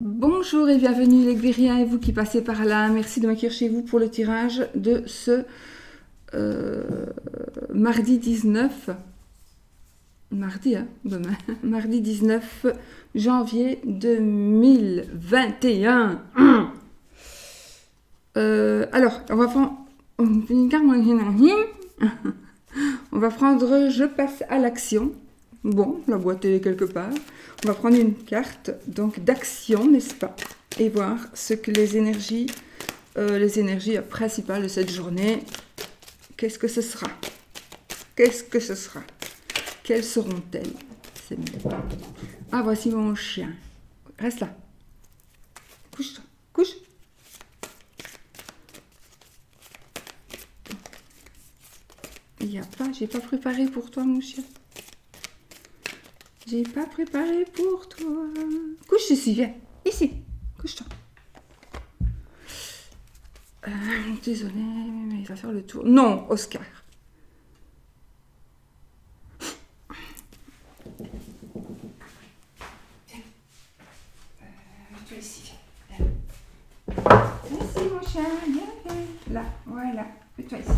Bonjour et bienvenue les Guériens et vous qui passez par là. Merci de m'accueillir chez vous pour le tirage de ce mardi 19. Mardi, hein, demain. Mardi 19 janvier 2021. Alors, on va prendre... On va prendre Je passe à l'action. Bon, la boîte est quelque part. On va prendre une carte donc d'action, n'est-ce pas? Et voir ce que les énergies principales de cette journée, qu'est-ce que ce sera? Qu'est-ce que ce sera? Quelles seront-elles? C'est mieux. Ah, voici mon chien. Reste là. Couche-toi. Couche. Il n'y a pas, j'ai pas préparé pour toi, mon chien. J'ai pas préparé pour toi. Couche ici, viens. Ici. Couche-toi. Désolée, mais il va faire le tour. Non, Oscar. Viens. Toi ici, viens. Ici, mon chien. Viens, viens. Là, voilà. Fais-toi ici.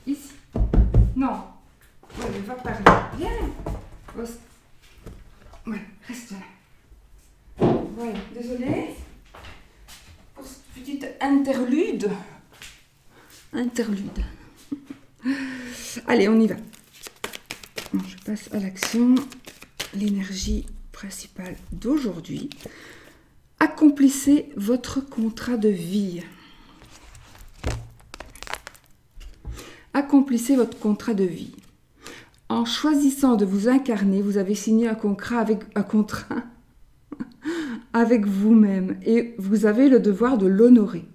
Ici. Non. Ouais, il va par là. Viens. Ouais, reste là. Voilà, désolée pour cette petite interlude. Allez, on y va. Bon, je passe à l'action. L'énergie principale d'aujourd'hui. Accomplissez votre contrat de vie. Accomplissez votre contrat de vie. En choisissant de vous incarner, vous avez signé un contrat avec vous-même et vous avez le devoir de l'honorer.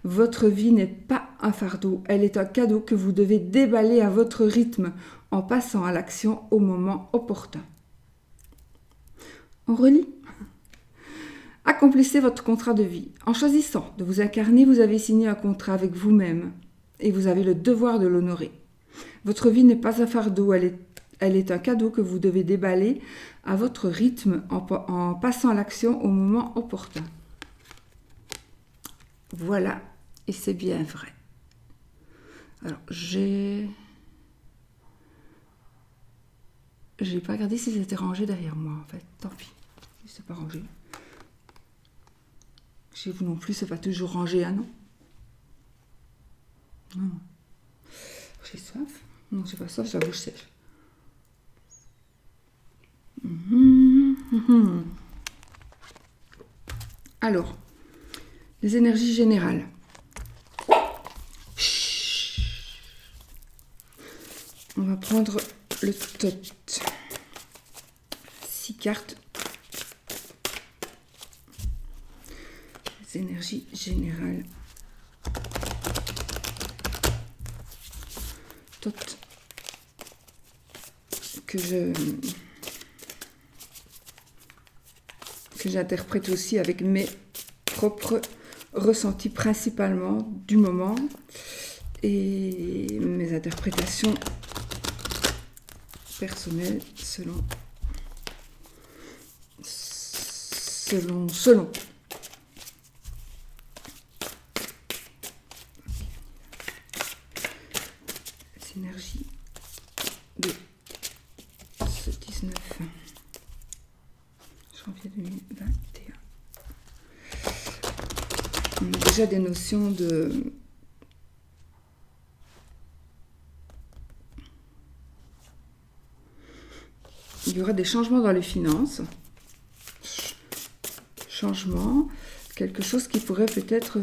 Votre vie n'est pas un fardeau, elle est un cadeau que vous devez déballer à votre rythme en passant à l'action au moment opportun. On relit. Accomplissez votre contrat de vie. En choisissant de vous incarner, vous avez signé un contrat avec vous-même et vous avez le devoir de l'honorer. Votre vie n'est pas un fardeau, elle est un cadeau que vous devez déballer à votre rythme en passant à l'action au moment opportun. Voilà, et c'est bien vrai. Alors, j'ai pas regardé si c'était rangé derrière moi, en fait. Tant pis, si c'est pas rangé. Chez vous non plus, c'est pas toujours rangé, hein, non? Non. J'ai soif? Non, j'ai pas soif, j'ai la bouche sèche. Alors, les énergies générales. On va prendre le tot. 6 cartes. Les énergies générales. Tot. Que j'interprète aussi avec mes propres ressentis principalement du moment et mes interprétations personnelles selon. Énergie de ce 19 janvier 2021. On a déjà des notions de il y aura des changements dans les finances. Changement, quelque chose qui pourrait peut-être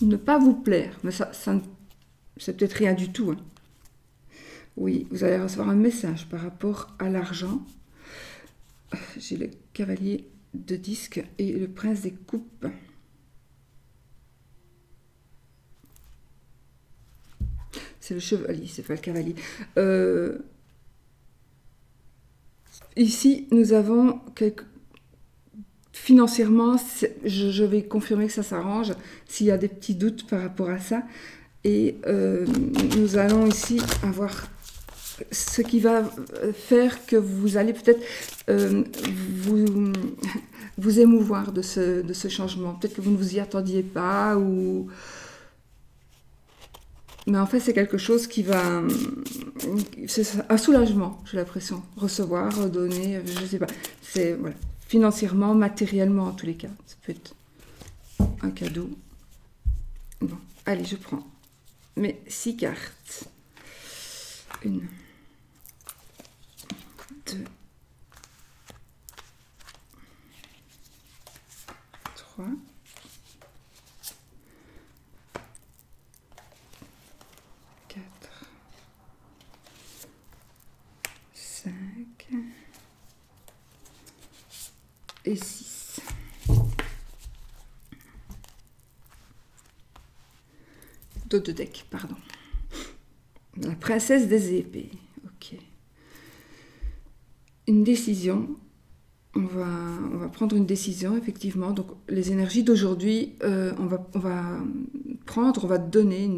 ne pas vous plaire, mais ça c'est peut-être rien du tout. Hein. Oui, vous allez recevoir un message par rapport à l'argent. J'ai le cavalier de disques et le prince des coupes. C'est le chevalier, c'est pas le cavalier. Ici, nous avons financièrement, je vais confirmer que ça s'arrange s'il y a des petits doutes par rapport à ça. Et nous allons ici avoir ce qui va faire que vous allez peut-être vous, vous émouvoir de ce changement. Peut-être que vous ne vous y attendiez pas, ou... Mais en fait, c'est quelque chose qui va... C'est un soulagement, j'ai l'impression. Recevoir, donner, je ne sais pas. C'est, voilà, financièrement, matériellement, en tous les cas. Ça peut être un cadeau. Bon, allez, je prends mes 6 cartes. 1, 2, 3, 4, 5 et 6. D'autres decks, pardon. La princesse des épées. Ok. Une décision. On va prendre une décision, effectivement. Donc, les énergies d'aujourd'hui, on va donner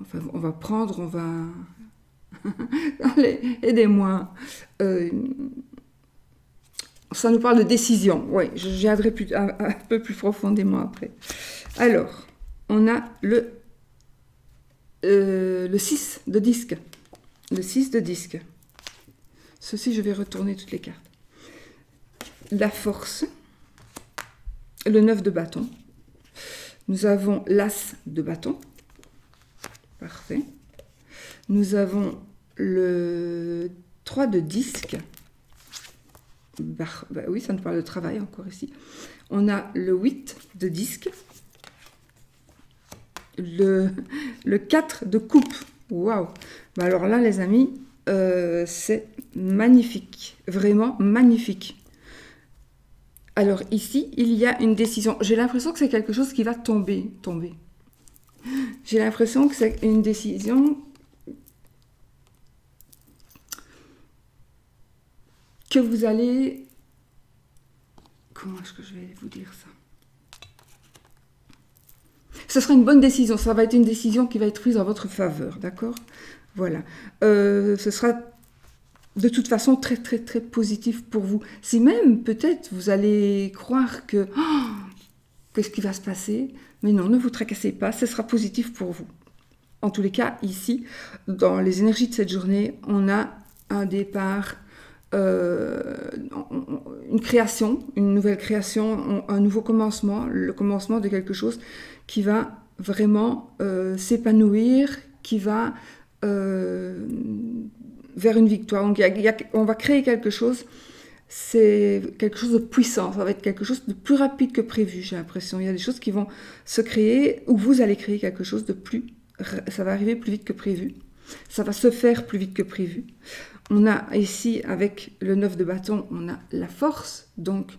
enfin, on va prendre, on va... Allez, aidez-moi. Ça nous parle de décision. Oui, je viendrai un peu plus profondément après. Alors, on a le 6 de disque. Le 6 de disque. Ceci, je vais retourner toutes les cartes. La force. Le 9 de bâton. Nous avons l'as de bâton. Parfait. Nous avons le 3 de disque. Bah oui, ça nous parle de travail encore ici. On a le 8 de disque. Le 4 de coupe. Waouh! Bah alors là, les amis, c'est magnifique. Vraiment magnifique. Alors ici, il y a une décision. J'ai l'impression que c'est quelque chose qui va tomber. J'ai l'impression que c'est une décision que vous allez... Comment est-ce que je vais vous dire ça? Ce sera une bonne décision. Ça va être une décision qui va être prise en votre faveur, d'accord? Voilà. Ce sera de toute façon très, très, très positif pour vous. Si même, peut-être, vous allez croire que... Oh, qu'est-ce qui va se passer? Mais non, ne vous tracassez pas. Ce sera positif pour vous. En tous les cas, ici, dans les énergies de cette journée, on a un départ... une création, une nouvelle création, un nouveau commencement, le commencement de quelque chose qui va vraiment s'épanouir, qui va vers une victoire. Donc, on va créer quelque chose, c'est quelque chose de puissant, ça va être quelque chose de plus rapide que prévu, j'ai l'impression. Il y a des choses qui vont se créer, ou vous allez créer quelque chose de plus... Ça va arriver plus vite que prévu, ça va se faire plus vite que prévu. On a ici, avec le 9 de bâton, on a la force, donc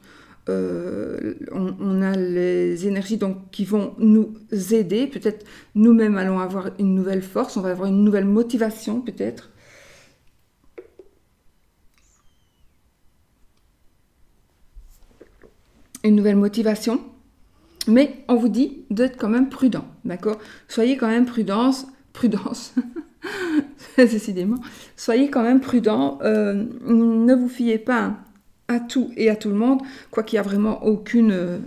on a les énergies donc, qui vont nous aider. Peut-être nous-mêmes allons avoir une nouvelle force, on va avoir une nouvelle motivation peut-être. Une nouvelle motivation. Mais on vous dit d'être quand même prudent, d'accord? Soyez quand même prudence, décidément. Soyez quand même prudent, ne vous fiez pas à tout et à tout le monde, quoi qu'il n'y a vraiment aucune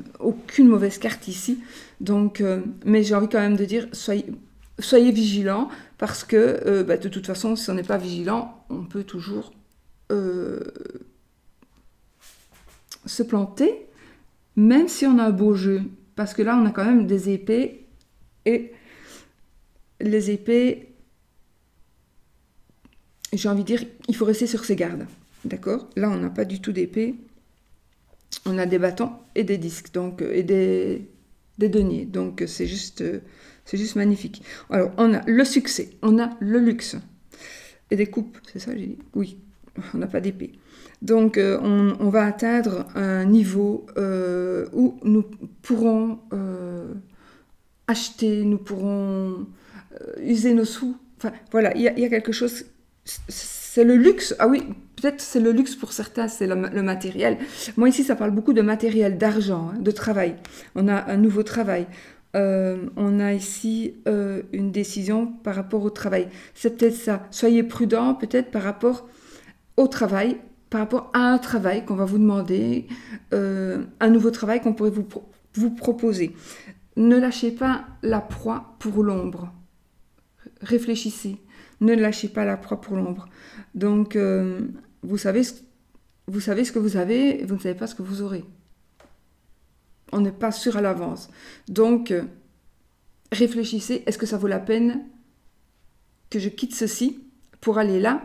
mauvaise carte ici. Donc, mais j'ai envie quand même de dire, soyez vigilants, parce que de toute façon, si on n'est pas vigilant, on peut toujours se planter, même si on a un beau jeu. Parce que là, on a quand même des épées, et les épées, j'ai envie de dire, il faut rester sur ses gardes, d'accord? Là, on n'a pas du tout d'épée, on a des bâtons et des disques, donc, et des deniers, donc c'est juste magnifique. Alors, on a le succès, on a le luxe, et des coupes, c'est ça, j'ai dit? Oui, on n'a pas d'épée. Donc, on va atteindre un niveau où nous pourrons acheter, nous pourrons user nos sous. Enfin, voilà, il y a quelque chose... C'est le luxe. Ah oui, peut-être c'est le luxe pour certains, c'est le matériel. Moi, ici, ça parle beaucoup de matériel, d'argent, de travail. On a un nouveau travail. On a ici une décision par rapport au travail. C'est peut-être ça. Soyez prudent peut-être par rapport au travail, par rapport à un travail qu'on va vous demander, un nouveau travail qu'on pourrait vous proposer. Ne lâchez pas la proie pour l'ombre. Réfléchissez. Ne lâchez pas la proie pour l'ombre. Donc, vous savez ce que vous avez et vous ne savez pas ce que vous aurez. On n'est pas sûr à l'avance. Donc, réfléchissez, est-ce que ça vaut la peine que je quitte ceci pour aller là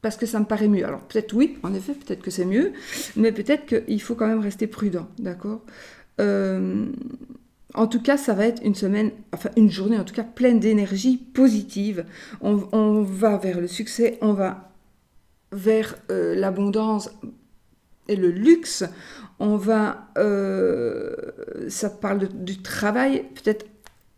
parce que ça me paraît mieux. Alors peut-être oui, en effet, peut-être que c'est mieux, mais peut-être qu'il faut quand même rester prudent, d'accord. En tout cas, ça va être une semaine, enfin une journée en tout cas pleine d'énergie positive. On va vers le succès, on va vers l'abondance et le luxe. On va, ça parle du travail, peut-être.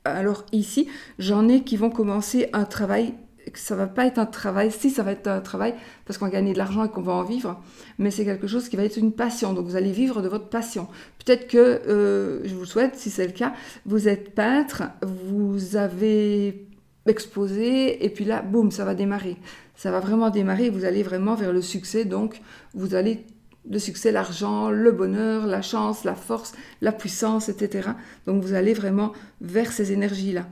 Alors ici, j'en ai qui vont commencer un travail. Ça va pas être un travail, si ça va être un travail parce qu'on va gagner de l'argent et qu'on va en vivre, mais c'est quelque chose qui va être une passion, donc vous allez vivre de votre passion. Peut-être que, je vous le souhaite, si c'est le cas, vous êtes peintre, vous avez exposé, et puis là, boum, ça va démarrer. Ça va vraiment démarrer, vous allez vraiment vers le succès, donc vous allez, le succès, l'argent, le bonheur, la chance, la force, la puissance, etc. Donc vous allez vraiment vers ces énergies-là.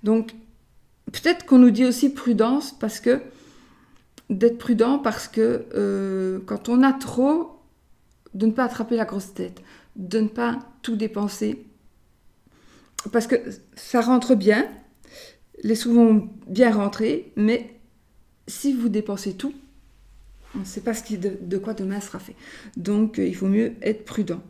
Donc, peut-être qu'on nous dit aussi prudence d'être prudent parce que quand on a trop, de ne pas attraper la grosse tête, de ne pas tout dépenser. Parce que ça rentre bien, les sous vont bien rentrer, mais si vous dépensez tout, on ne sait pas de quoi demain sera fait. Donc il faut mieux être prudent.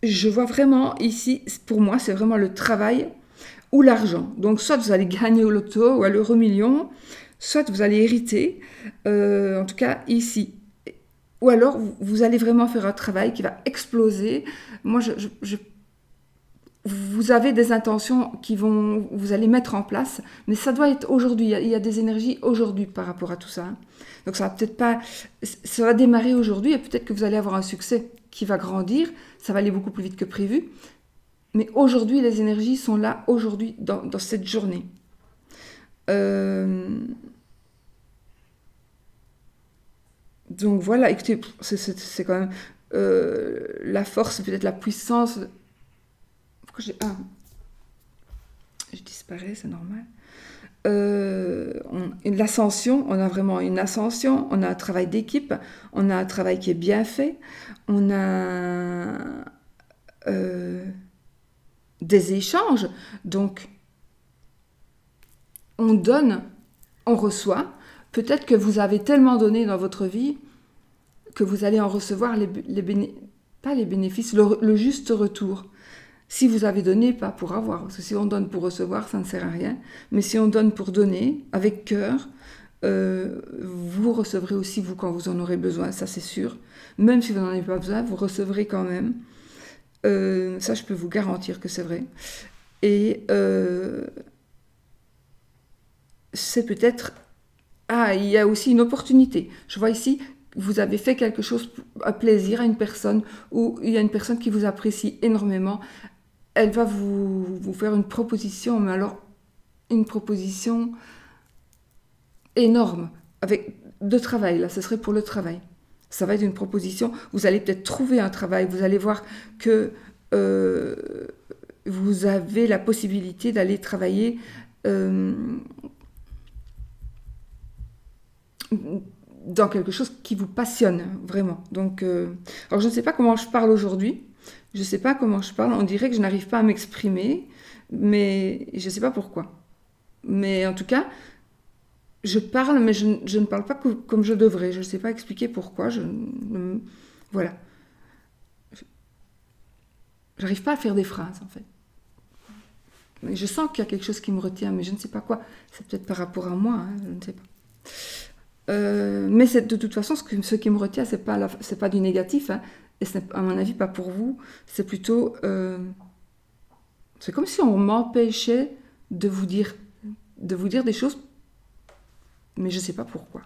Je vois vraiment ici, pour moi, c'est vraiment le travail ou l'argent. Donc, soit vous allez gagner au loto ou à l'euro million, soit vous allez hériter, en tout cas ici. Ou alors, vous allez vraiment faire un travail qui va exploser. Moi, vous avez des intentions vous allez mettre en place, mais ça doit être aujourd'hui. Il y a des énergies aujourd'hui par rapport à tout ça. Donc ça va peut-être pas, ça va démarrer aujourd'hui et peut-être que vous allez avoir un succès qui va grandir. Ça va aller beaucoup plus vite que prévu. Mais aujourd'hui, les énergies sont là aujourd'hui dans cette journée. Donc voilà, écoutez, c'est quand même la force, peut-être la puissance. Pourquoi je disparais, c'est normal. L'ascension, on a vraiment une ascension, on a un travail d'équipe, on a un travail qui est bien fait, on a des échanges, donc on donne, on reçoit. Peut-être que vous avez tellement donné dans votre vie que vous allez en recevoir pas les bénéfices, le juste retour. Si vous avez donné, pas pour avoir. Parce que si on donne pour recevoir, ça ne sert à rien. Mais si on donne pour donner, avec cœur, vous recevrez aussi, vous, quand vous en aurez besoin, ça c'est sûr. Même si vous n'en avez pas besoin, vous recevrez quand même. Ça, je peux vous garantir que c'est vrai. Et c'est peut-être... Ah, il y a aussi une opportunité. Je vois ici, vous avez fait quelque chose, un plaisir à une personne, ou il y a une personne qui vous apprécie énormément. Elle va vous faire une proposition, mais alors une proposition énorme, de travail, là, ce serait pour le travail. Ça va être une proposition, vous allez peut-être trouver un travail, vous allez voir que vous avez la possibilité d'aller travailler dans quelque chose qui vous passionne, vraiment. Donc, alors je ne sais pas comment je parle aujourd'hui, je ne sais pas comment je parle, on dirait que je n'arrive pas à m'exprimer, mais je ne sais pas pourquoi. Mais en tout cas, je parle, mais je ne parle pas comme je devrais. Je ne sais pas expliquer pourquoi. Voilà. J'arrive pas à faire des phrases, en fait. Mais je sens qu'il y a quelque chose qui me retient, mais je ne sais pas quoi. C'est peut-être par rapport à moi, hein, je ne sais pas. Mais de toute façon, ce qui me retient, c'est pas du négatif, hein, et ce n'est, à mon avis, pas pour vous. C'est plutôt... c'est comme si on m'empêchait de vous dire des choses, mais je ne sais pas pourquoi.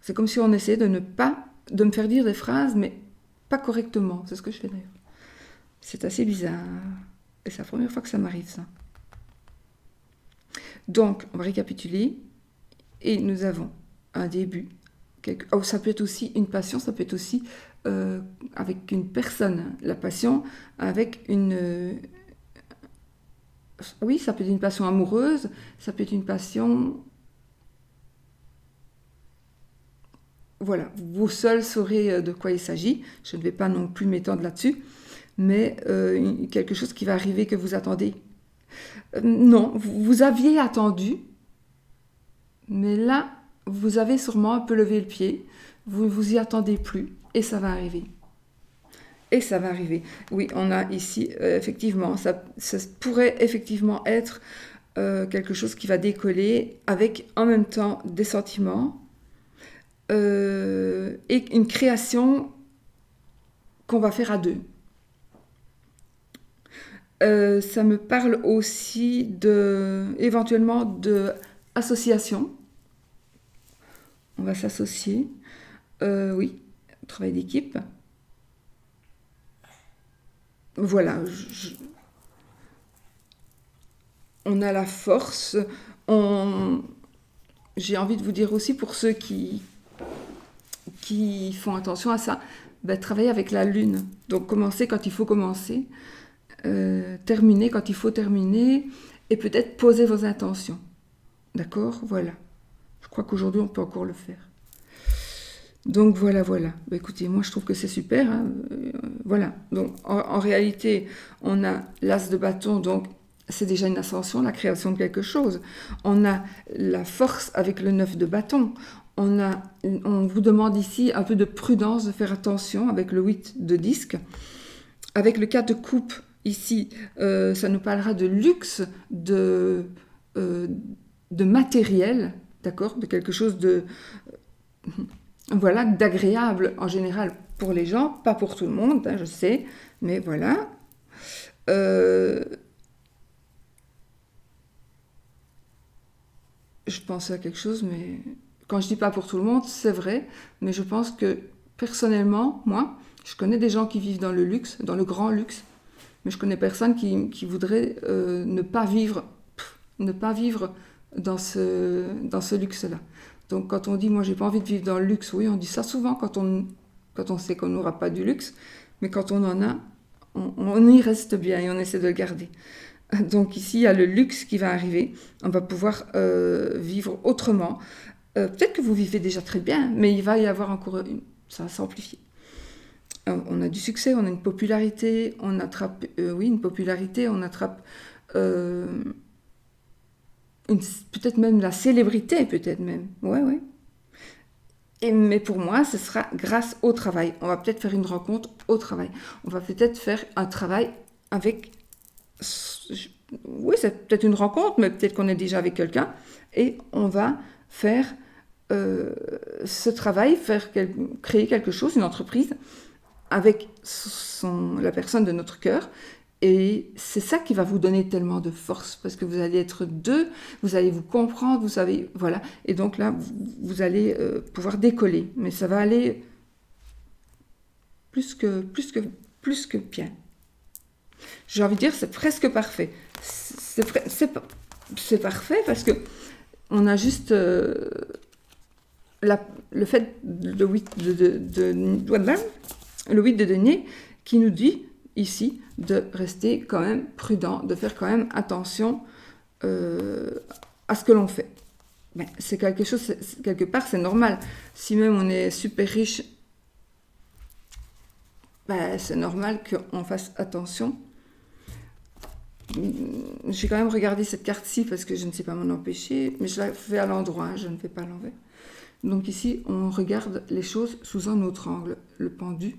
C'est comme si on essayait de me faire dire des phrases, mais pas correctement. C'est ce que je fais d'ailleurs. C'est assez bizarre. Et c'est la première fois que ça m'arrive, ça. Donc, on va récapituler. Et nous avons un début. Ça peut être aussi une passion, ça peut être aussi avec une personne. La passion avec une... oui, ça peut être une passion amoureuse, ça peut être une passion... Voilà, vous seul saurez de quoi il s'agit. Je ne vais pas non plus m'étendre là-dessus, mais quelque chose qui va arriver que vous attendez. Non, vous aviez attendu, mais là, vous avez sûrement un peu levé le pied, vous ne vous y attendez plus, et ça va arriver. Et ça va arriver. Oui, on a ici, effectivement, ça pourrait effectivement être quelque chose qui va décoller avec en même temps des sentiments et une création qu'on va faire à deux. Ça me parle aussi éventuellement d'association. On va s'associer. Oui, travail d'équipe. Voilà. On a la force. J'ai envie de vous dire aussi pour ceux qui font attention à ça, travailler avec la lune. Donc commencer quand il faut commencer. Terminer quand il faut terminer. Et peut-être poser vos intentions. D'accord ? Voilà. Je crois qu'aujourd'hui, on peut encore le faire. Donc voilà. Écoutez, moi je trouve que c'est super. Hein. Voilà. Donc en réalité, on a l'as de bâton, donc c'est déjà une ascension, la création de quelque chose. On a la force avec le 9 de bâton. On vous demande ici un peu de prudence, de faire attention avec le 8 de disque. Avec le 4 de coupe, ici, ça nous parlera de luxe, de matériel, d'accord, de quelque chose voilà, d'agréable en général pour les gens, pas pour tout le monde, hein, je sais, mais voilà. Je pense à quelque chose, mais quand je dis pas pour tout le monde, c'est vrai, mais je pense que personnellement, moi, je connais des gens qui vivent dans le luxe, dans le grand luxe, mais je connais personne qui voudrait ne pas vivre dans ce luxe-là. Donc quand on dit, moi j'ai pas envie de vivre dans le luxe, oui, on dit ça souvent quand on sait qu'on n'aura pas du luxe, mais quand on en a, on y reste bien et on essaie de le garder. Donc ici, il y a le luxe qui va arriver, on va pouvoir vivre autrement. Peut-être que vous vivez déjà très bien, mais il va y avoir encore ça va s'amplifier. On a du succès, on a une popularité, on attrape, une popularité, on attrape peut-être même la célébrité, peut-être même, ouais. Mais pour moi, ce sera grâce au travail. On va peut-être faire une rencontre au travail. On va peut-être faire un travail avec... Oui, c'est peut-être une rencontre, mais peut-être qu'on est déjà avec quelqu'un. Et on va faire ce travail, créer quelque chose, une entreprise, avec la personne de notre cœur. Et c'est ça qui va vous donner tellement de force, parce que vous allez être deux, vous allez vous comprendre, vous savez, voilà. Et donc là, vous allez pouvoir décoller. Mais ça va aller plus que bien. J'ai envie de dire, c'est presque parfait. C'est parfait parce que on a juste le fait le 8 le 8 de denier qui nous dit ici de rester quand même prudent, de faire quand même attention à ce que l'on fait. Ben, c'est quelque chose, quelque part, c'est normal. Si même on est super riche, ben, c'est normal qu'on fasse attention. J'ai quand même regardé cette carte-ci parce que je ne sais pas m'en empêcher, mais je la fais à l'endroit, je ne fais pas à l'envers. Donc ici, on regarde les choses sous un autre angle, le pendu.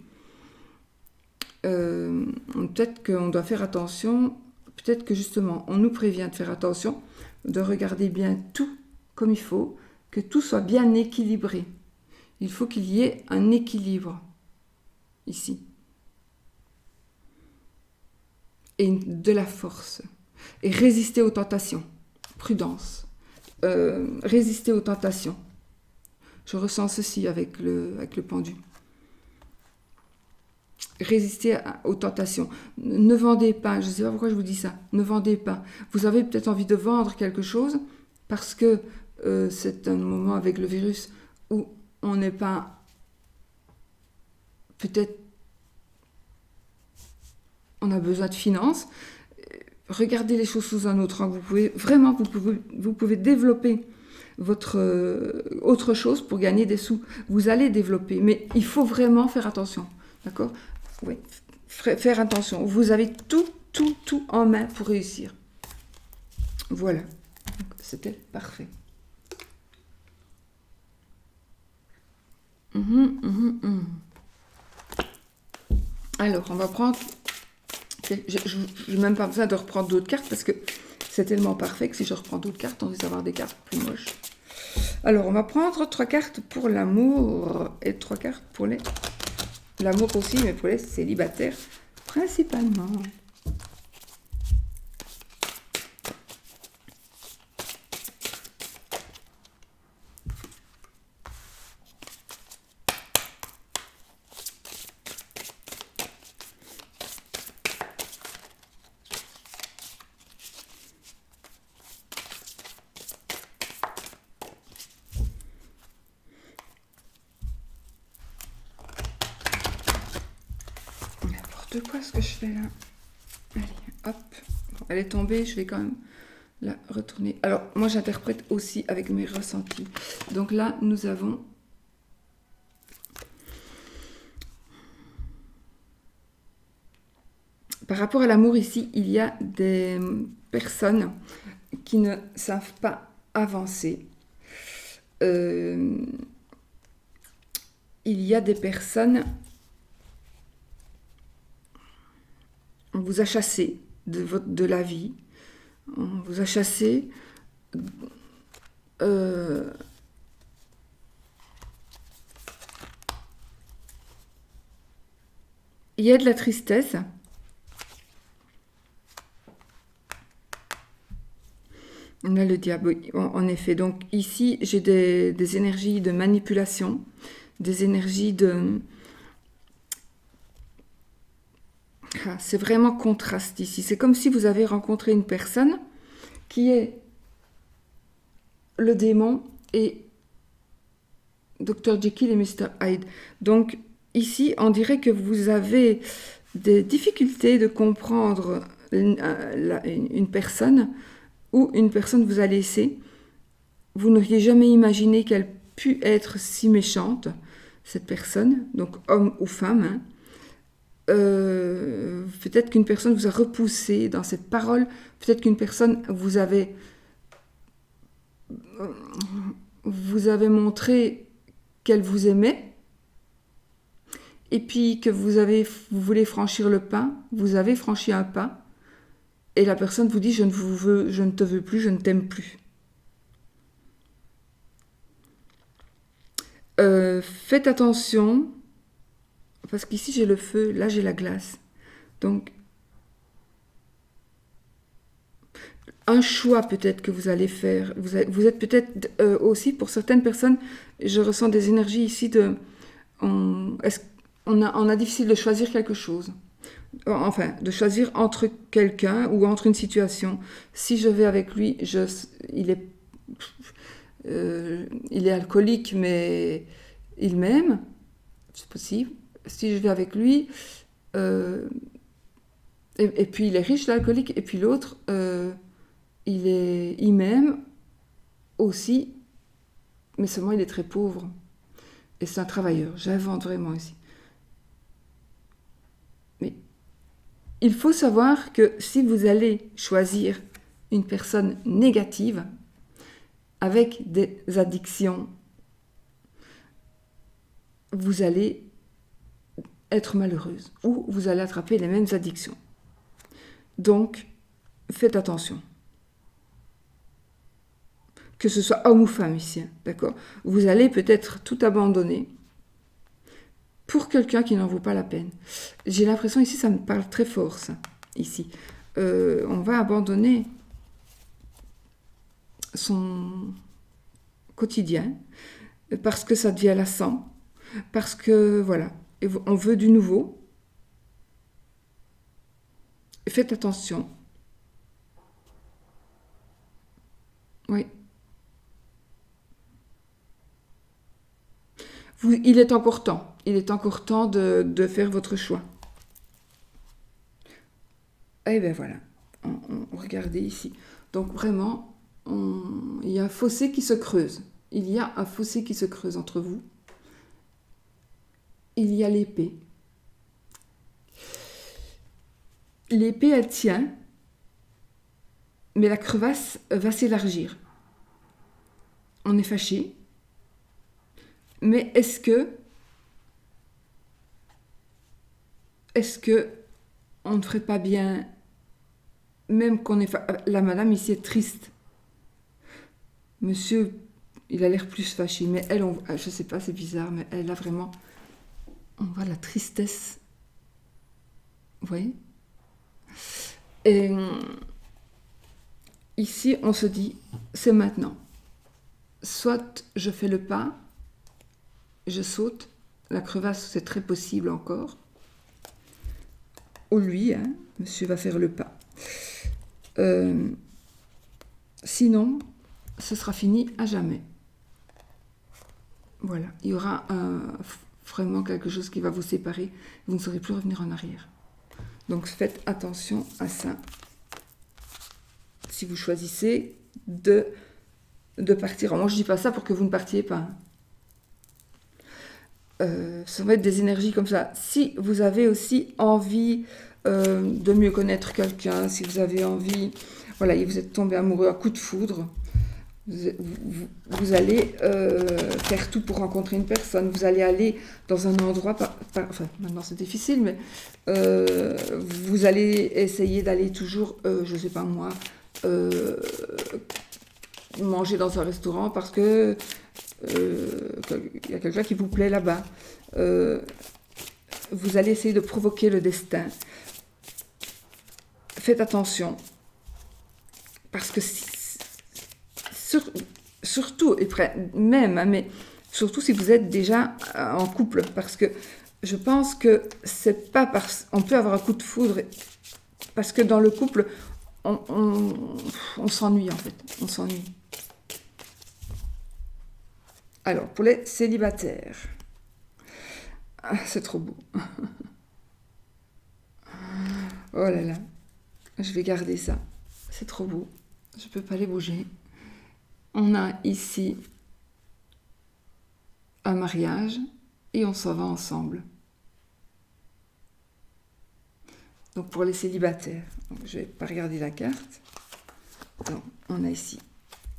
Peut-être qu'on doit faire attention, peut-être que justement, on nous prévient de faire attention, de regarder bien tout comme il faut, que tout soit bien équilibré. Il faut qu'il y ait un équilibre ici. Et de la force. Et résister aux tentations. Prudence. Résister aux tentations. Je ressens ceci avec le pendu. Résistez aux tentations. Ne vendez pas, je ne sais pas pourquoi je vous dis ça, ne vendez pas. Vous avez peut-être envie de vendre quelque chose parce que c'est un moment avec le virus où on n'est pas, peut-être, on a besoin de finances. Regardez les choses sous un autre angle. Vous pouvez développer votre autre chose pour gagner des sous. Vous allez développer, mais il faut vraiment faire attention, d'accord? Oui, faire attention. Vous avez tout en main pour réussir. Voilà, c'était parfait. Alors, on va prendre... Je n'ai même pas besoin de reprendre d'autres cartes parce que c'est tellement parfait que si je reprends d'autres cartes, on risque d'avoir des cartes plus moches. Alors, on va prendre 3 cartes pour l'amour et 3 cartes pour les... L'amour aussi, mais pour les célibataires principalement. Quoi ce que je fais là? Allez, hop. Bon, elle est tombée, je vais quand même la retourner. Alors, moi, j'interprète aussi avec mes ressentis. Donc là, nous avons... Par rapport à l'amour, ici, il y a des personnes qui ne savent pas avancer. Il y a des personnes... On vous a chassé de la vie. On vous a chassé. Il y a de la tristesse. On a le diable, oui, en effet. Donc ici, j'ai des énergies de manipulation, des énergies de... Ah, c'est vraiment contraste ici. C'est comme si vous avez rencontré une personne qui est le démon et Dr. Jekyll et Mr. Hyde. Donc ici, on dirait que vous avez des difficultés de comprendre une personne ou une personne vous a laissé. Vous n'auriez jamais imaginé qu'elle pût être si méchante, cette personne, donc homme ou femme, hein. Peut-être qu'une personne vous a repoussé dans cette parole, peut-être qu'une personne vous avez montré qu'elle vous aimait, et puis que vous voulez franchir le pas, vous avez franchi un pas, et la personne vous dit je ne te veux plus, je ne t'aime plus. Faites attention. Parce qu'ici, j'ai le feu, là, j'ai la glace. Donc, un choix peut-être que vous allez faire. Vous êtes peut-être aussi, pour certaines personnes, je ressens des énergies ici de... On a difficile de choisir quelque chose. Enfin, de choisir entre quelqu'un ou entre une situation. Si je vais avec lui, il est alcoolique, mais il m'aime. C'est possible. Si je vais avec lui, et puis il est riche, l'alcoolique, et puis l'autre, il m'aime aussi, mais seulement il est très pauvre. Et c'est un travailleur, j'invente vraiment ici. Mais il faut savoir que si vous allez choisir une personne négative, avec des addictions, vous allez être malheureuse ou vous allez attraper les mêmes addictions. Donc, faites attention. Que ce soit homme ou femme ici, d'accord? Vous allez peut-être tout abandonner pour quelqu'un qui n'en vaut pas la peine. J'ai l'impression ici, ça me parle très fort, ça, ici. On va abandonner son quotidien. parce que ça devient lassant, parce que voilà, on veut du nouveau. Faites attention. Oui. Il est encore temps. Il est encore temps de faire votre choix. Et bien voilà, regardez ici. Donc vraiment, il y a un fossé qui se creuse. Il y a un fossé qui se creuse entre vous. Il y a l'épée. L'épée, elle tient, mais la crevasse va s'élargir. On est fâché, mais est-ce que on ne ferait pas bien, même qu'on est la madame ici est triste. Monsieur, il a l'air plus fâché, mais elle, je sais pas, c'est bizarre, mais elle a vraiment, on voit la tristesse. Vous voyez? Et ici, on se dit, c'est maintenant. Soit je fais le pas, je saute, la crevasse, c'est très possible encore. Ou lui, monsieur va faire le pas. Sinon, ce sera fini à jamais. Voilà, il y aura vraiment quelque chose qui va vous séparer. Vous ne saurez plus revenir en arrière. Donc faites attention à ça. Si vous choisissez de partir. Alors, moi, je ne dis pas ça pour que vous ne partiez pas. Ça va être des énergies comme ça. Si vous avez aussi envie de mieux connaître quelqu'un, si vous avez envie, voilà, et vous êtes tombé amoureux à coup de foudre, vous allez faire tout pour rencontrer une personne. Vous allez aller dans un endroit, enfin maintenant c'est difficile, mais vous allez essayer d'aller toujours, je ne sais pas moi, manger dans un restaurant parce que il y a quelqu'un qui vous plaît là-bas. Vous allez essayer de provoquer le destin. Faites attention. Parce que surtout, et même, mais surtout si vous êtes déjà en couple. Parce que je pense que c'est pas on peut avoir un coup de foudre parce que dans le couple, on s'ennuie en fait. On s'ennuie. Alors, pour les célibataires, c'est trop beau. Oh là là, je vais garder ça. C'est trop beau. Je ne peux pas les bouger. On a ici un mariage et on s'en va ensemble. Donc, pour les célibataires, je ne vais pas regarder la carte. Donc, on a ici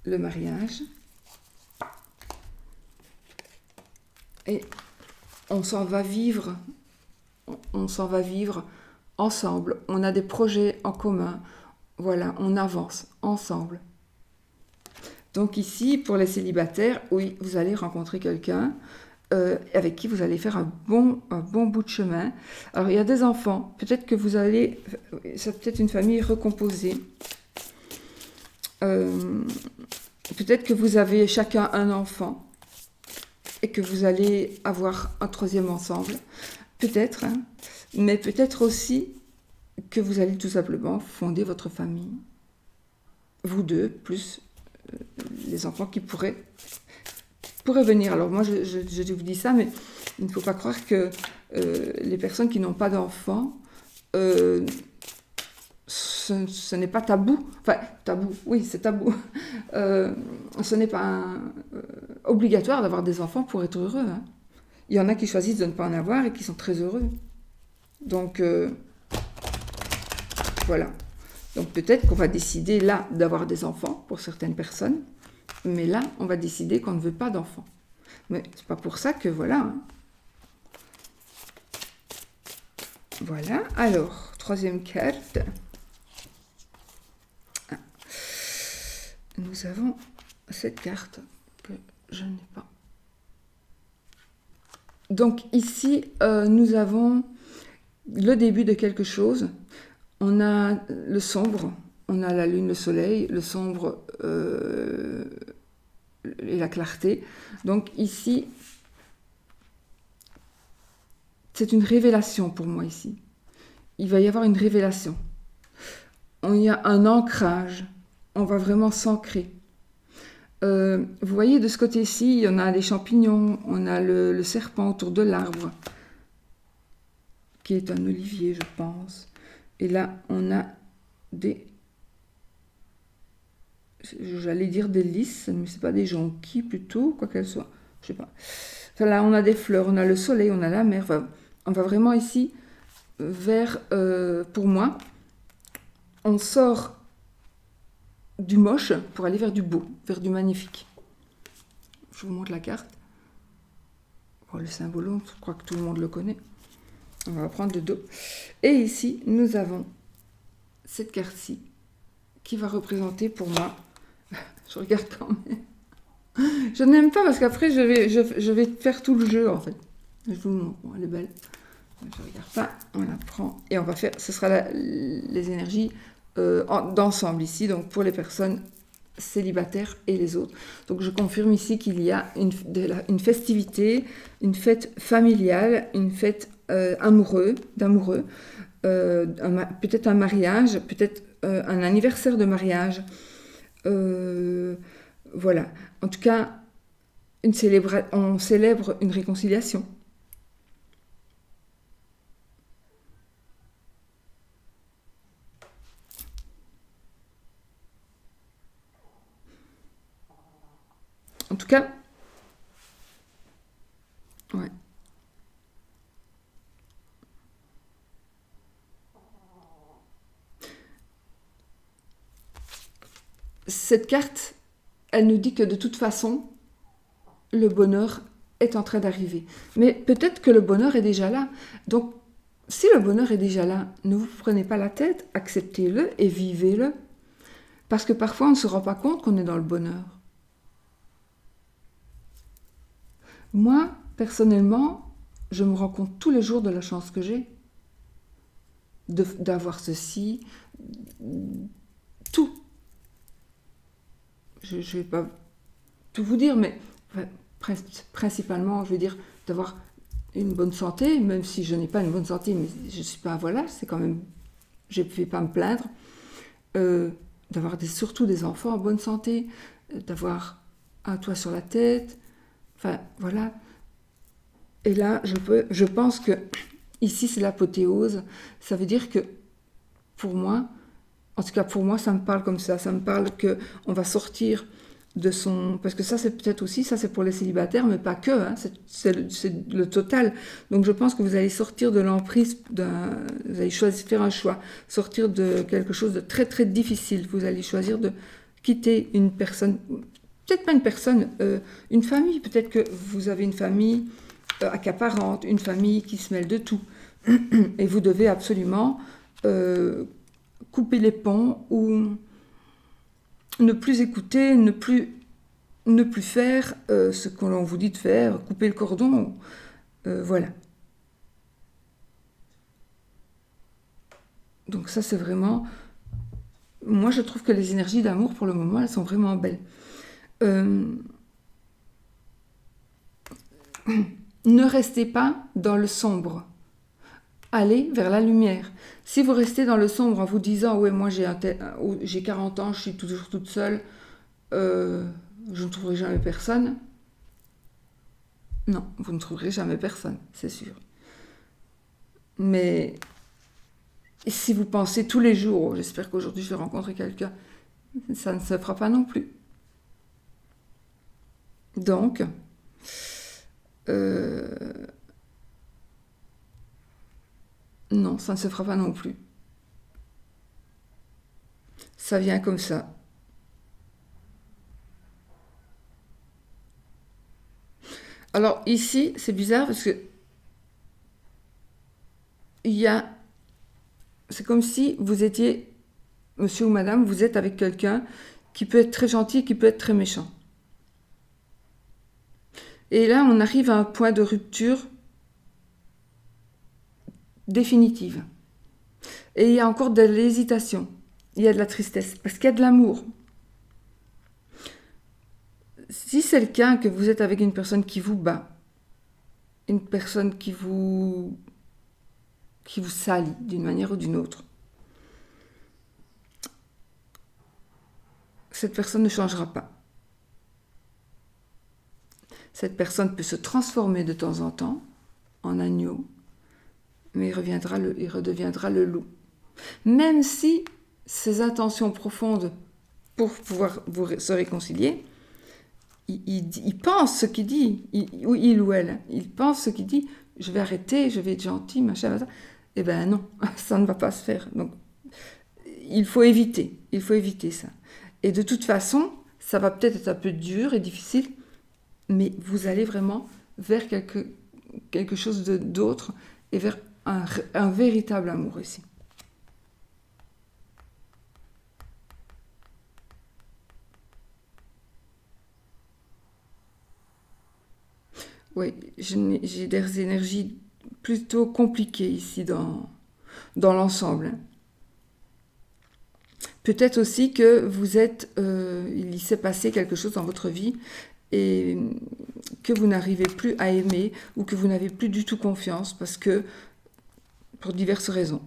le mariage. Et on s'en va vivre ensemble. On a des projets en commun. Voilà, on avance ensemble. Donc ici, pour les célibataires, oui, vous allez rencontrer quelqu'un avec qui vous allez faire un bon bout de chemin. Alors, il y a des enfants. Peut-être que c'est peut-être une famille recomposée. Peut-être que vous avez chacun un enfant. Et que vous allez avoir un troisième ensemble, peut-être, mais peut-être aussi que vous allez tout simplement fonder votre famille, vous deux, plus les enfants qui pourraient venir. Alors moi, je vous dis ça, mais il ne faut pas croire que les personnes qui n'ont pas d'enfants, ce n'est pas tabou. Enfin, tabou, oui, c'est tabou. Ce n'est pas obligatoire d'avoir des enfants pour être heureux. Il y en a qui choisissent de ne pas en avoir et qui sont très heureux. Donc, voilà. Donc peut-être qu'on va décider là d'avoir des enfants pour certaines personnes, mais là, on va décider qu'on ne veut pas d'enfants. Mais c'est pas pour ça que voilà. Voilà. Alors, troisième carte. Nous avons cette carte que je n'ai pas. Donc ici, nous avons le début de quelque chose. On a le sombre, on a la lune, le soleil, le sombre, et la clarté. Donc ici, c'est une révélation pour moi ici. Il va y avoir une révélation. Il y a un ancrage. On va vraiment s'ancrer. Vous voyez, de ce côté-ci, on a les champignons, on a le serpent autour de l'arbre, qui est un olivier, je pense. Et là, on a des... J'allais dire des lys, mais c'est pas des jonquilles plutôt, quoi qu'elles soient. Je sais pas. Enfin, là, on a des fleurs, on a le soleil, on a la mer. Enfin, on va vraiment ici vers, pour moi, on sort du moche pour aller vers du beau, vers du magnifique. Je vous montre la carte. Bon, le symbolon, je crois que tout le monde le connaît. On va prendre le dos. Et ici, nous avons cette carte-ci qui va représenter pour moi... Je regarde quand même. Je n'aime pas parce qu'après, je vais faire tout le jeu, en fait. Je vous le montre. Bon, elle est belle. Je ne regarde pas. On la prend. Et on va faire... Ce sera les énergies d'ensemble ici. Donc, pour les personnes célibataires et les autres. Donc, je confirme ici qu'il y a une festivité, une fête familiale, une fête d'amoureux, peut-être un mariage, peut-être un anniversaire de mariage. Voilà. En tout cas, on célèbre une réconciliation. En tout cas, ouais. Cette carte, elle nous dit que de toute façon, le bonheur est en train d'arriver. Mais peut-être que le bonheur est déjà là. Donc, si le bonheur est déjà là, ne vous prenez pas la tête, acceptez-le et vivez-le. Parce que parfois, on ne se rend pas compte qu'on est dans le bonheur. Moi, personnellement, je me rends compte tous les jours de la chance que j'ai. D'avoir ceci, tout. Je ne vais pas tout vous dire, mais principalement, je veux dire, d'avoir une bonne santé, même si je n'ai pas une bonne santé, mais je ne suis pas, voilà, c'est quand même, je ne vais pas me plaindre, d'avoir surtout des enfants en bonne santé, d'avoir un toit sur la tête, enfin, voilà. Et là, je pense que, ici, c'est l'apothéose, ça veut dire que, pour moi, en tout cas, pour moi, ça me parle comme ça me parle qu'on va sortir de son... Parce que ça, c'est peut-être aussi, ça c'est pour les célibataires, mais pas que, hein, c'est le total. Donc je pense que vous allez sortir de l'emprise, vous allez faire un choix, sortir de quelque chose de très très difficile. Vous allez choisir de quitter une personne, peut-être pas une personne, une famille. Peut-être que vous avez une famille accaparante, une famille qui se mêle de tout. Et vous devez absolument couper les ponts ou... ne plus écouter, ne plus faire ce que l'on vous dit de faire, couper le cordon, voilà. Donc ça, c'est vraiment... Moi, je trouve que les énergies d'amour, pour le moment, elles sont vraiment belles. Ne restez pas dans le sombre. Allez vers la lumière. Si vous restez dans le sombre en vous disant « Ouais, moi j'ai 40 ans, je suis toujours toute seule, je ne trouverai jamais personne », non, vous ne trouverez jamais personne, c'est sûr. Mais si vous pensez tous les jours « Oh, j'espère qu'aujourd'hui je vais rencontrer quelqu'un », ça ne se fera pas non plus. Donc, non, ça ne se fera pas non plus. Ça vient comme ça. Alors ici, c'est bizarre parce que c'est comme si vous étiez, monsieur ou madame, vous êtes avec quelqu'un qui peut être très gentil et qui peut être très méchant. Et là, on arrive à un point de rupture définitive. Et il y a encore de l'hésitation. Il y a de la tristesse, parce qu'il y a de l'amour. Si c'est le cas que vous êtes avec une personne qui vous bat, une personne qui vous salit d'une manière ou d'une autre, cette personne ne changera pas. Cette personne peut se transformer de temps en temps en agneau, mais il redeviendra le loup. Même si ses intentions profondes pour pouvoir se réconcilier, il pense ce qu'il dit, il ou elle, il pense ce qu'il dit, je vais arrêter, je vais être gentil, machin, machin. Eh bien non, ça ne va pas se faire. Donc, il faut éviter ça. Et de toute façon, ça va peut-être être un peu dur et difficile, mais vous allez vraiment vers quelque chose d'autre et vers un véritable amour ici. Oui, j'ai des énergies plutôt compliquées ici dans l'ensemble. Peut-être aussi que il s'est passé quelque chose dans votre vie et que vous n'arrivez plus à aimer ou que vous n'avez plus du tout confiance pour diverses raisons.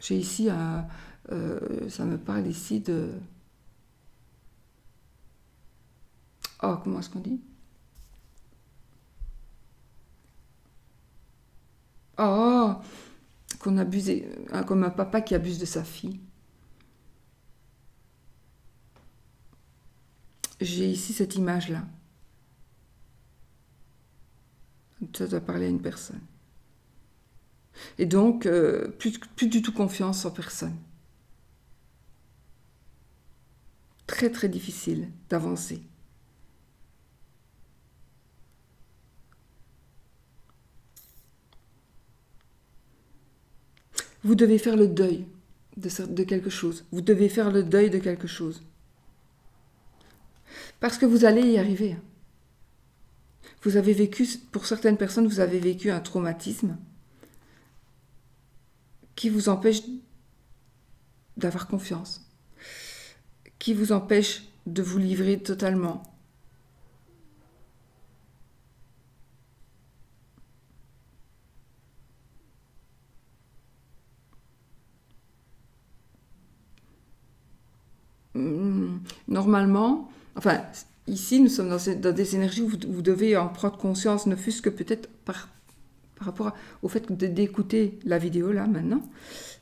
J'ai ici ça me parle ici de... Oh, comment est-ce qu'on dit? Oh, qu'on abuse, comme un papa qui abuse de sa fille. J'ai ici cette image-là. Ça doit parler à une personne. Et donc, plus du tout confiance en personne. Très très difficile d'avancer. Vous devez faire le deuil de quelque chose. Vous devez faire le deuil de quelque chose. Parce que vous allez y arriver. Vous avez vécu, pour certaines personnes, vous avez vécu un traumatisme qui vous empêche d'avoir confiance, qui vous empêche de vous livrer totalement. Normalement, enfin, ici, nous sommes dans des énergies où vous devez en prendre conscience, ne fût-ce que peut-être par rapport au fait d'écouter la vidéo là maintenant.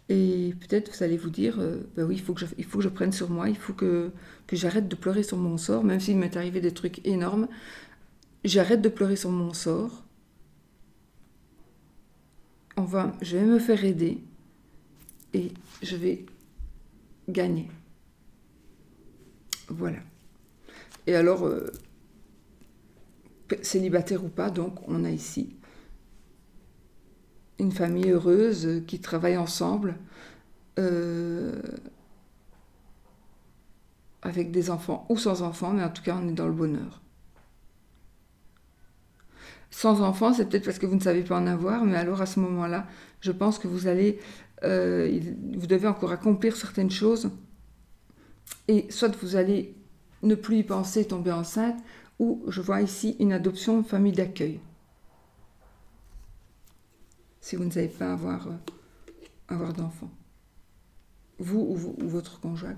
Et peut-être vous allez vous dire, ben oui, il faut que je prenne sur moi, il faut que j'arrête de pleurer sur mon sort, même s'il m'est arrivé des trucs énormes. J'arrête de pleurer sur mon sort. Je vais me faire aider et je vais gagner. Voilà. Et alors, célibataire ou pas, donc on a ici une famille heureuse qui travaille ensemble avec des enfants ou sans enfants, mais en tout cas on est dans le bonheur. Sans enfants, c'est peut-être parce que vous ne savez pas en avoir, mais alors à ce moment-là, je pense que vous devez encore accomplir certaines choses, et soit vous allez ne plus y penser, tomber enceinte, ou je vois ici une adoption, une famille d'accueil. Si vous ne savez pas avoir d'enfants. Vous ou votre conjoint.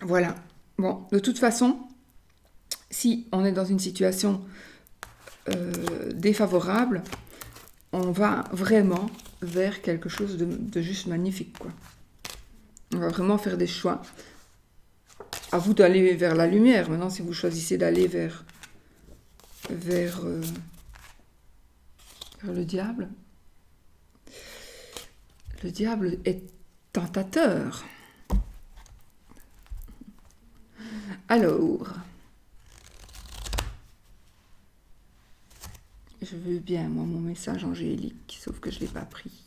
Voilà. Bon, de toute façon, si on est dans une situation défavorable, on va vraiment vers quelque chose de juste magnifique, quoi. On va vraiment faire des choix. À vous d'aller vers la lumière. Maintenant, si vous choisissez d'aller vers le diable est tentateur. Alors, je veux bien, moi, mon message angélique, sauf que je ne l'ai pas pris.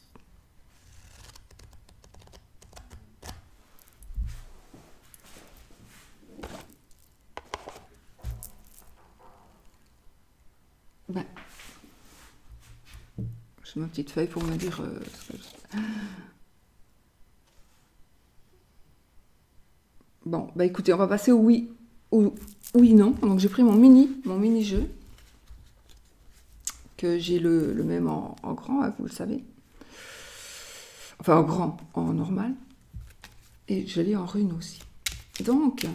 J'ai ma petite feuille pour me dire ce que je... Bon, bah écoutez, on va passer au oui ou oui, non. Donc j'ai pris mon mini-jeu, que j'ai le même en grand, hein, vous le savez. Enfin, en grand, en normal. Et je l'ai en rune aussi. Donc,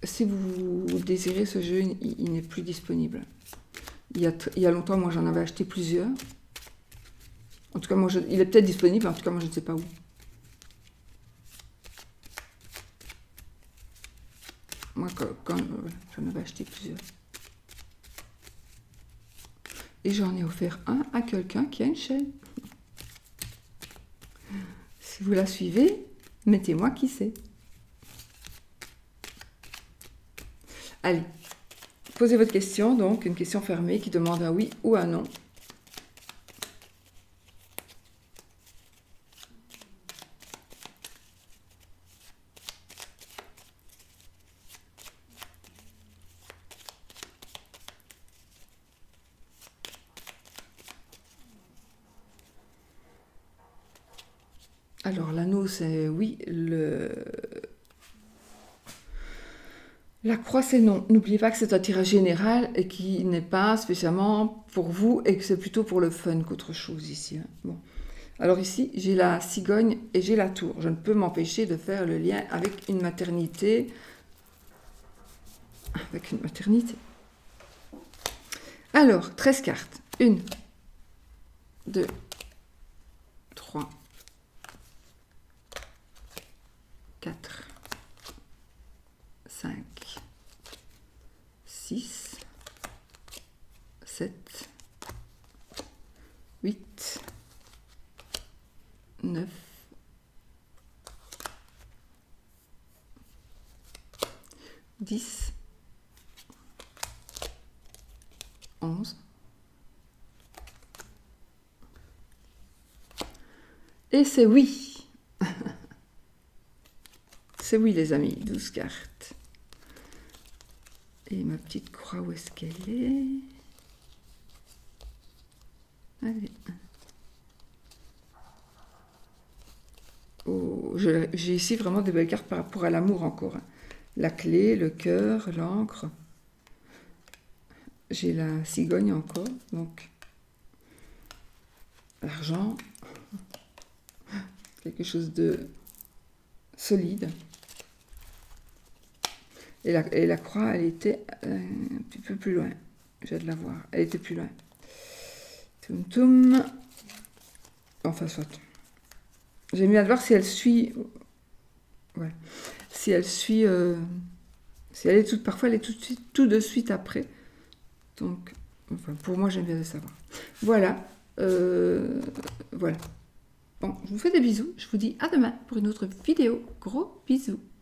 si vous désirez ce jeu, il n'est plus disponible. Il y a longtemps, moi, j'en avais acheté plusieurs. En tout cas, moi, il est peut-être disponible, en tout cas, moi, je ne sais pas où. Moi, quand j'en avais acheté plusieurs. Et j'en ai offert un à quelqu'un qui a une chaîne. Si vous la suivez, mettez-moi qui c'est. Allez, posez votre question, donc une question fermée qui demande un oui ou un non. Alors, l'anneau, c'est oui. La croix, c'est non. N'oubliez pas que c'est un tirage général et qui n'est pas spécialement pour vous et que c'est plutôt pour le fun qu'autre chose ici. Hein. Bon. Alors ici, j'ai la cigogne et j'ai la tour. Je ne peux m'empêcher de faire le lien avec une maternité. Avec une maternité. Alors, 13 cartes. 1, 2, 3, 4, 5, 6, 7, 8, 9, 10, 11. Et c'est oui. C'est oui, les amis, 12 cartes. Et ma petite croix, où est-ce qu'elle est? Allez. Oh, j'ai ici vraiment des belles cartes par rapport à l'amour encore. La clé, le cœur, l'encre. J'ai la cigogne encore, donc l'argent. Quelque chose de solide. Et la croix, elle était un petit peu plus loin. Je viens de la voir. Elle était plus loin. Toum toum. Enfin, soit. J'ai mis à voir si elle suit. Ouais. Si elle suit. Si elle est toute. Parfois, elle est tout de suite après. Donc, enfin, pour moi, j'aime bien le savoir. Voilà. Voilà. Bon, je vous fais des bisous. Je vous dis à demain pour une autre vidéo. Gros bisous.